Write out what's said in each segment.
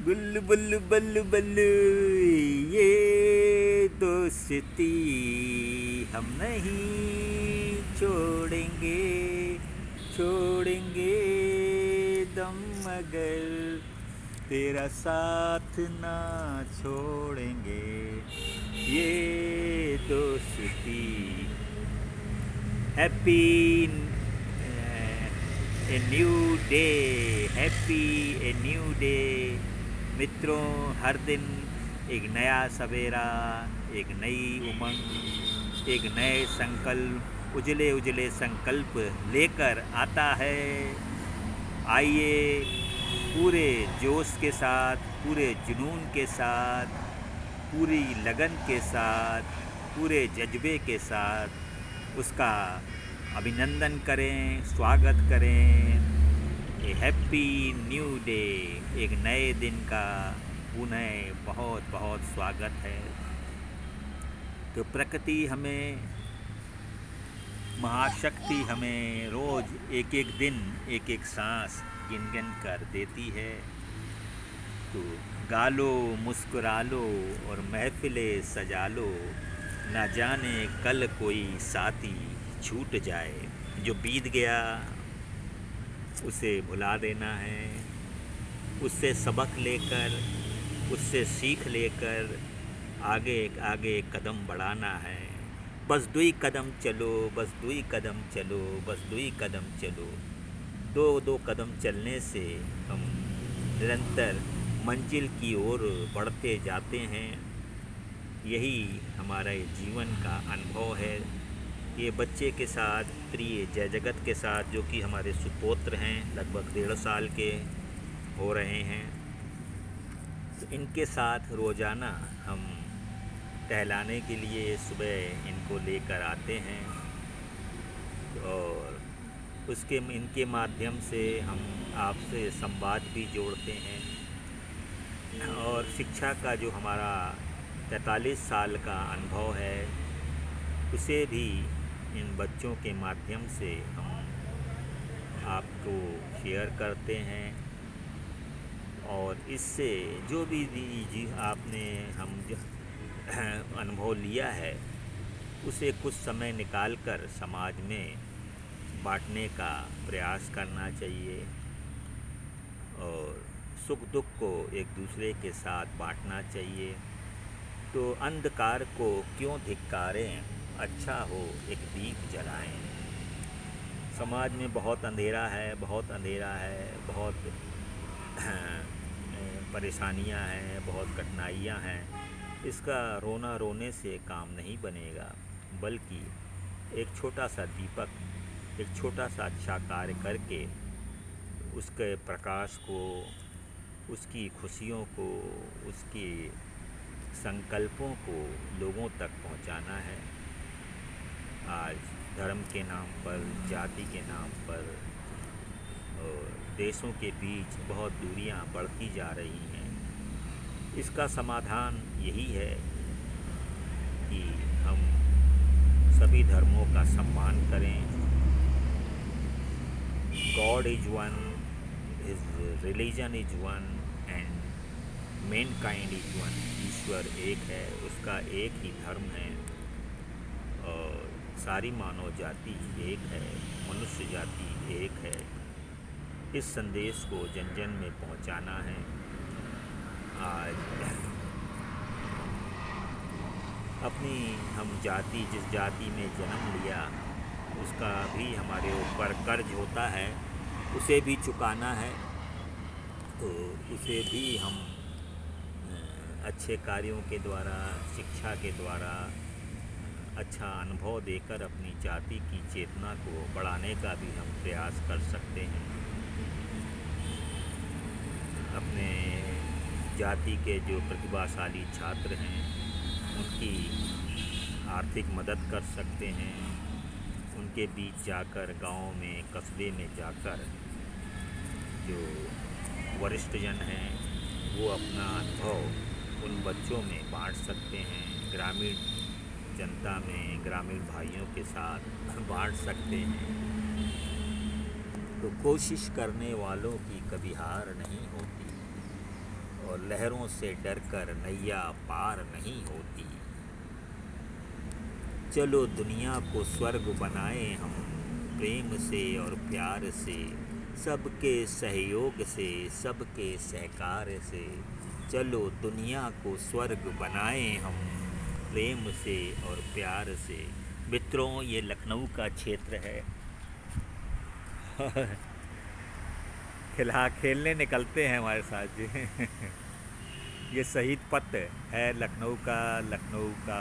गुल्लू बल्लू बल्लू बल्लू, ये दोस्ती हम नहीं छोड़ेंगे, छोड़ेंगे दम मगर तेरा साथ ना छोड़ेंगे, ये दोस्ती। Happy a new day, happy a new day मित्रों। हर दिन एक नया सवेरा, एक नई उमंग, एक नए संकल्प, उजले उजले संकल्प लेकर आता है। आइए पूरे जोश के साथ, पूरे जुनून के साथ, पूरी लगन के साथ, पूरे जज्बे के साथ उसका अभिनंदन करें, स्वागत करें। ए हैप्पी न्यू डे, एक नए दिन का पुनः बहुत बहुत स्वागत है। तो प्रकृति हमें, महाशक्ति हमें रोज़ एक एक दिन, एक एक सांस गिन गिन कर देती है। तो गा लो, मुस्कुरा लो और महफिलें सजा लो, ना जाने कल कोई साथी छूट जाए। जो बीत गया उसे भुला देना है, उससे सबक लेकर, उससे सीख लेकर आगे आगे कदम बढ़ाना है। बस दुई कदम चलो, बस दुई कदम चलो, बस दुई कदम चलो। दो दो कदम चलने से हम निरंतर मंजिल की ओर बढ़ते जाते हैं। यही हमारे जीवन का अनुभव है। ये बच्चे के साथ, प्रिय जय जगत के साथ, जो कि हमारे सुपुत्र हैं, लगभग 1.5 साल के हो रहे हैं, तो इनके साथ रोज़ाना हम टहलाने के लिए सुबह इनको लेकर आते हैं और उसके इनके माध्यम से हम आपसे संवाद भी जोड़ते हैं। और शिक्षा का जो हमारा 43 साल का अनुभव है, उसे भी इन बच्चों के माध्यम से हम आपको शेयर करते हैं। और इससे जो भी जी आपने हम जो अनुभव लिया है, उसे कुछ समय निकाल कर समाज में बांटने का प्रयास करना चाहिए और सुख दुख को एक दूसरे के साथ बांटना चाहिए। तो अंधकार को क्यों धिक्कारें, अच्छा हो एक दीप जलाएं। समाज में बहुत अंधेरा है, बहुत अंधेरा है, बहुत परेशानियां हैं, बहुत कठिनाइयां हैं। इसका रोना रोने से काम नहीं बनेगा, बल्कि एक छोटा सा दीपक, एक छोटा सा अच्छा कार्य करके उसके प्रकाश को, उसकी खुशियों को, उसके संकल्पों को लोगों तक पहुंचाना है। आज धर्म के नाम पर, जाति के नाम पर और देशों के बीच बहुत दूरियां बढ़ती जा रही हैं। इसका समाधान यही है कि हम सभी धर्मों का सम्मान करें। God is one, his religion is one and mankind is one. ईश्वर एक है, उसका एक ही धर्म है और सारी मानव जाति एक है, मनुष्य जाति एक है। इस संदेश को जन जन में पहुंचाना है। आज अपनी हम जाति, जिस जाति में जन्म लिया, उसका भी हमारे ऊपर कर्ज होता है, उसे भी चुकाना है। तो उसे भी हम अच्छे कार्यों के द्वारा, शिक्षा के द्वारा, अच्छा अनुभव देकर अपनी जाति की चेतना को बढ़ाने का भी हम प्रयास कर सकते हैं। अपने जाति के जो प्रतिभाशाली छात्र हैं, उनकी आर्थिक मदद कर सकते हैं। उनके बीच जाकर, गांव में, कस्बे में जाकर जो वरिष्ठ जन हैं, वो अपना अनुभव उन बच्चों में बांट सकते हैं। ग्रामीण जनता में, ग्रामीण भाइयों के साथ बांट सकते हैं। तो कोशिश करने वालों की कभी हार नहीं होती और लहरों से डरकर नैया पार नहीं होती। चलो दुनिया को स्वर्ग बनाएं हम प्रेम से और प्यार से, सबके सहयोग से, सबके सहकार से। चलो दुनिया को स्वर्ग बनाएं हम प्रेम से और प्यार से। मित्रों, ये लखनऊ का क्षेत्र है। खेलने निकलते हैं हमारे साथ जी। ये शहीद पथ है लखनऊ का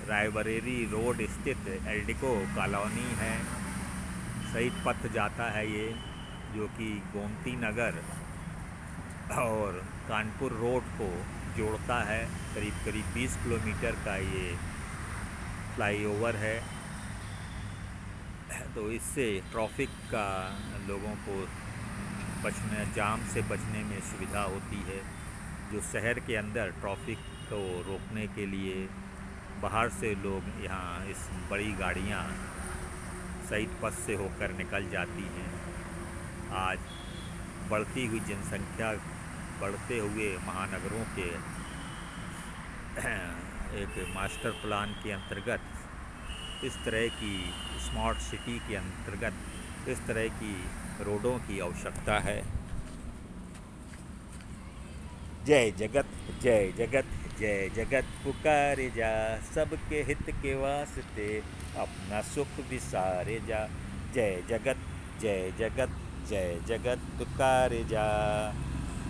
रायबरेली रोड स्थित एल्डिको कॉलोनी है। शहीद पथ जाता है ये, जो कि गोमती नगर और कानपुर रोड को जोड़ता है। करीब करीब 20 किलोमीटर का ये फ्लाईओवर है। तो इससे ट्रैफिक का लोगों को जाम से बचने में सुविधा होती है। जो शहर के अंदर ट्रैफिक को रोकने के लिए बाहर से लोग यहाँ इस बड़ी गाड़ियाँ शहीद पथ से होकर निकल जाती हैं। आज बढ़ती हुई जनसंख्या, बढ़ते हुए महानगरों के एक मास्टर प्लान के अंतर्गत इस तरह की स्मार्ट सिटी के अंतर्गत इस तरह की रोडों की आवश्यकता है। जय जगत जय जगत जय जगत पुकारे जा, सबके हित के वास्ते अपना सुख विसारे जा। जय जगत जय जगत जय जगत पुकारे जा,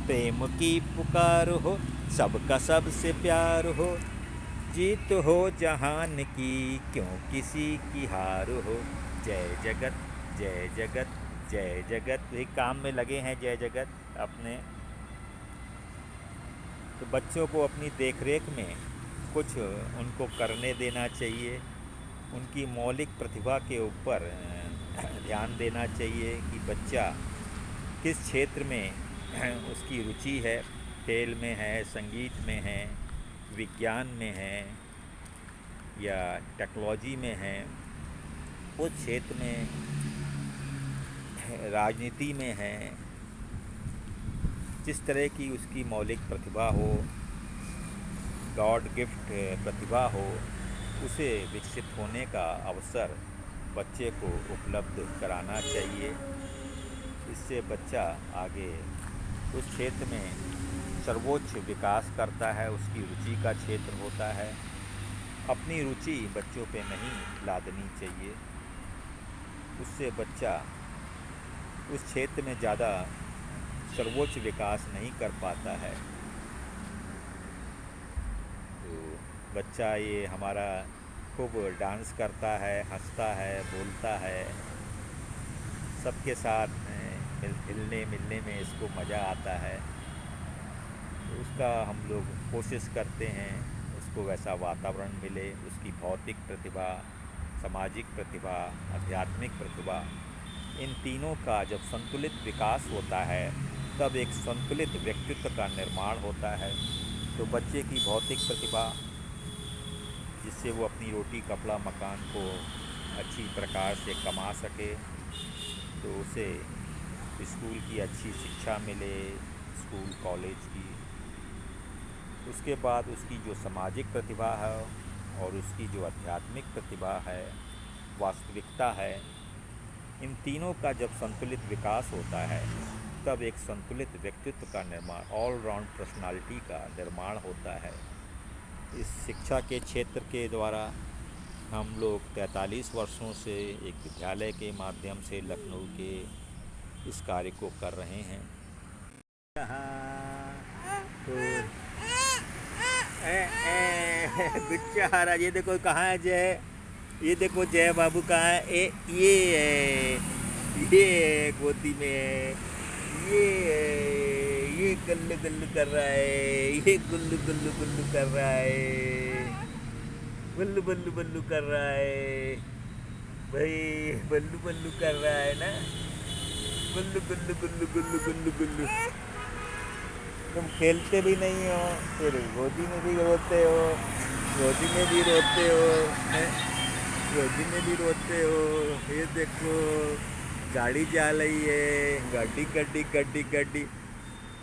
प्रेम की पुकार हो, सबका सबसे प्यार हो, जीत हो जहान की क्यों किसी की हार हो। जय जगत जय जगत जय जगत। एक काम में लगे हैं जय जगत अपने। तो बच्चों को अपनी देखरेख में कुछ उनको करने देना चाहिए। उनकी मौलिक प्रतिभा के ऊपर ध्यान देना चाहिए कि बच्चा किस क्षेत्र में उसकी रुचि है। खेल में है, संगीत में है, विज्ञान में है या टेक्नोलॉजी में है, उस क्षेत्र में, राजनीति में है। जिस तरह की उसकी मौलिक प्रतिभा हो, गॉड गिफ्ट प्रतिभा हो, उसे विकसित होने का अवसर बच्चे को उपलब्ध कराना चाहिए। इससे बच्चा आगे उस क्षेत्र में सर्वोच्च विकास करता है। उसकी रुचि का क्षेत्र होता है। अपनी रुचि बच्चों पे नहीं लादनी चाहिए। उससे बच्चा उस क्षेत्र में ज़्यादा सर्वोच्च विकास नहीं कर पाता है। तो बच्चा ये हमारा खूब डांस करता है, हंसता है, बोलता है, सबके साथ हिलने मिलने में इसको मज़ा आता है। तो उसका हम लोग कोशिश करते हैं उसको वैसा वातावरण मिले। उसकी भौतिक प्रतिभा, सामाजिक प्रतिभा, आध्यात्मिक प्रतिभा, इन तीनों का जब संतुलित विकास होता है तब एक संतुलित व्यक्तित्व का निर्माण होता है। तो बच्चे की भौतिक प्रतिभा, जिससे वो अपनी रोटी कपड़ा मकान को अच्छी प्रकार से कमा सके, तो उसे स्कूल की अच्छी शिक्षा मिले, स्कूल कॉलेज की। उसके बाद उसकी जो सामाजिक प्रतिभा है और उसकी जो आध्यात्मिक प्रतिभा है, वास्तविकता है, इन तीनों का जब संतुलित विकास होता है तब एक संतुलित व्यक्तित्व का निर्माण, ऑलराउंड पर्सनालिटी का निर्माण होता है। इस शिक्षा के क्षेत्र के द्वारा हम लोग 43 वर्षों से एक विद्यालय के माध्यम से लखनऊ के इस कार्य को कर रहे हैं। तो गुच्छा ये देखो कहाँ है जय, ये देखो जय बाबू कहाँ है। ये गोदी में है, ये गल्लू गल्लू कर रहा है, ये गुल्लू गुल्लू गुल्लू कर रहा है, बल्लू बल्लू बल्लू कर रहा है भाई, बल्लू बल्लू कर रहा है ना, गुल्लू गुल्लू गुल्लू गुल्लू गुल्लू गुल्लू। तुम खेलते भी नहीं हो, फिर गोदी में भी रोते हो, गोदी में भी रोते हो, गोदी में भी रोते हो। ये देखो गाड़ी जा रही है, गाड़ी गड्डी गड्डी गड्डी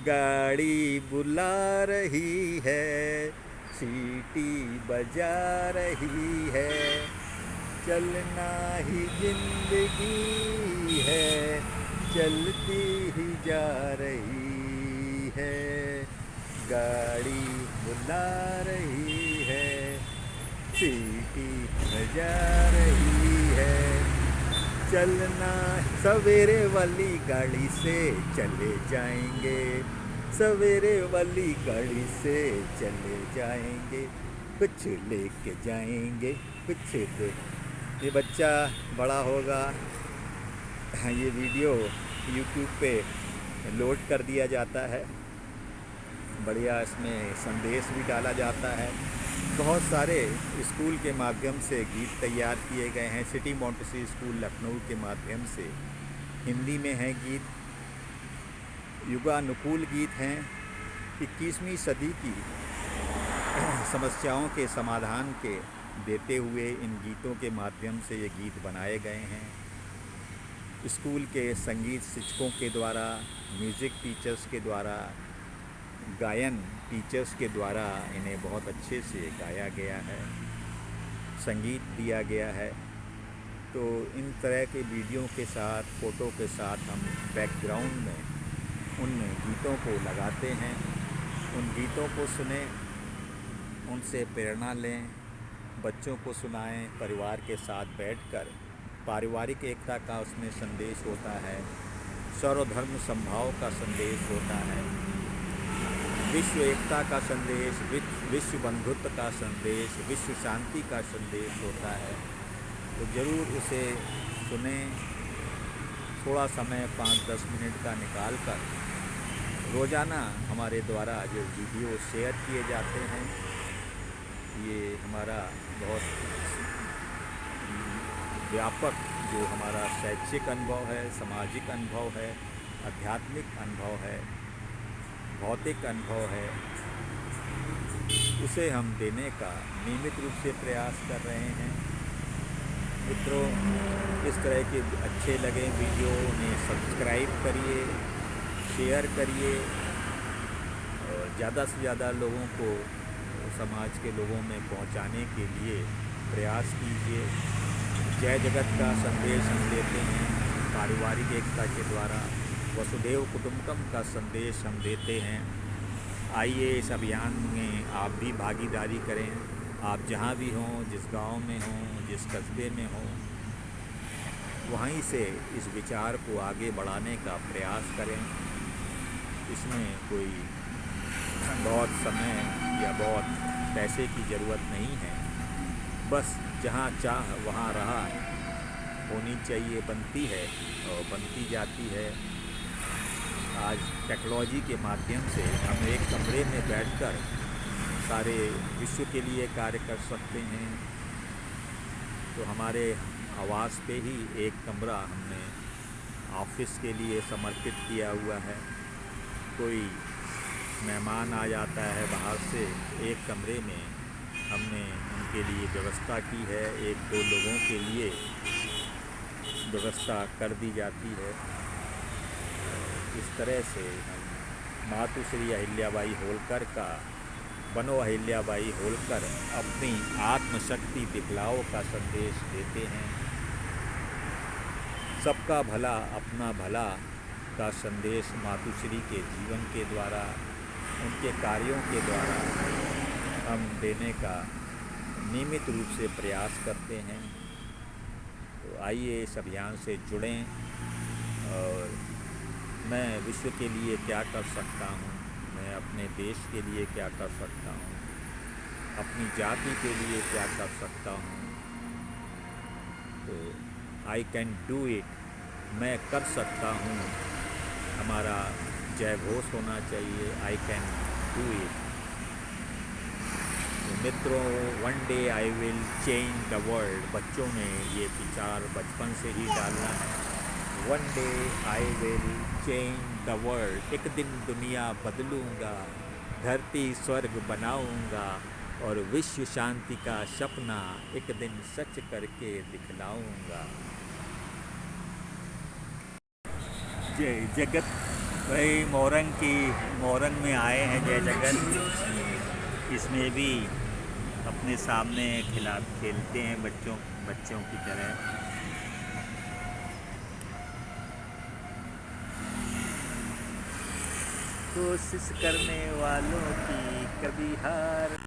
गाड़ी बुला रही है, सीटी बजा रही है, चलना ही जिंदगी है, चलती ही जा रही है। गाड़ी बुला रही है, सीटी बजा रही है, चलना। सवेरे वाली गाड़ी से चले जाएंगे, सवेरे वाली गाड़ी से चले जाएंगे, कुछ लेके जाएंगे, कुछ दे। ये बच्चा बड़ा होगा, ये वीडियो YouTube पे लोड कर दिया जाता है, बढ़िया इसमें संदेश भी डाला जाता है। बहुत सारे स्कूल के माध्यम से गीत तैयार किए गए हैं। सिटी मॉन्टेसरी स्कूल लखनऊ के माध्यम से हिंदी में हैं गीत, युगानुकूल गीत हैं। 21वीं सदी की समस्याओं के समाधान के देते हुए इन गीतों के माध्यम से ये गीत बनाए गए हैं। स्कूल के संगीत शिक्षकों के द्वारा, म्यूज़िक टीचर्स के द्वारा, गायन टीचर्स के द्वारा इन्हें बहुत अच्छे से गाया गया है, संगीत दिया गया है। तो इन तरह के वीडियो के साथ, फ़ोटो के साथ हम बैकग्राउंड में उन गीतों को लगाते हैं। उन गीतों को सुने, उनसे प्रेरणा लें, बच्चों को सुनाएं, परिवार के साथ बैठकर। पारिवारिक एकता का उसमें संदेश होता है, सर्वधर्म समभाव का संदेश होता है, विश्व एकता का संदेश, विश्व बंधुत्व का संदेश, विश्व शांति का संदेश होता है। तो ज़रूर उसे सुने, थोड़ा समय 5-10 मिनट का निकाल कर। रोज़ाना हमारे द्वारा जो वीडियो शेयर किए जाते हैं, ये हमारा बहुत व्यापक जो हमारा शैक्षिक अनुभव है, सामाजिक अनुभव है, आध्यात्मिक अनुभव है, भौतिक अनुभव है, उसे हम देने का नियमित रूप से प्रयास कर रहे हैं। मित्रों, इस तरह के अच्छे लगे वीडियो उन्हें सब्सक्राइब करिए, शेयर करिए और ज़्यादा से ज़्यादा लोगों को, समाज के लोगों में पहुंचाने के लिए प्रयास कीजिए। जय जगत का संदेश हम देते हैं, पारिवारिक एकता के द्वारा वसुधैव कुटुंबकम का संदेश हम देते हैं। आइए इस अभियान में आप भी भागीदारी करें। आप जहाँ भी हों, जिस गांव में हों, जिस कस्बे में हों, वहीं से इस विचार को आगे बढ़ाने का प्रयास करें। इसमें कोई बहुत समय या बहुत पैसे की ज़रूरत नहीं है, बस जहाँ चाह वहाँ राह होनी चाहिए, बनती है और बनती जाती है। आज टेक्नोलॉजी के माध्यम से हम एक कमरे में बैठकर सारे विश्व के लिए कार्य कर सकते हैं। तो हमारे आवास पे ही एक कमरा हमने ऑफिस के लिए समर्पित किया हुआ है। कोई मेहमान आ जाता है बाहर से, एक कमरे में हमने उनके लिए व्यवस्था की है, 1-2 लोगों के लिए व्यवस्था कर दी जाती है। इस तरह से हम मातुश्री अहिल्याबाई होलकर का, बनो अहिल्याबाई होलकर अपनी आत्मशक्ति दिखलाओ का संदेश देते हैं। सबका भला अपना भला का संदेश मातुश्री के जीवन के द्वारा, उनके कार्यों के द्वारा हम देने का नियमित रूप से प्रयास करते हैं। तो आइए इस अभियान से जुड़ें और मैं विश्व के लिए क्या कर सकता हूँ, मैं अपने देश के लिए क्या कर सकता हूँ, अपनी जाति के लिए क्या कर सकता हूँ। तो आई कैन डू इट, मैं कर सकता हूँ, हमारा जय घोष होना चाहिए, आई कैन डू इट। तो मित्रों, one day I will change the world, बच्चों में ये विचार बचपन से ही डालना है। One day I will change the world, एक दिन दुनिया बदलूँगा, धरती स्वर्ग बनाऊँगा और विश्व शांति का सपना एक दिन सच करके दिखलाऊँगा। जय जगत। भाई मोरंग में आए हैं जय जगत। इसमें भी अपने सामने खेलते हैं बच्चों की तरह। कोशिश करने वालों की कभी हार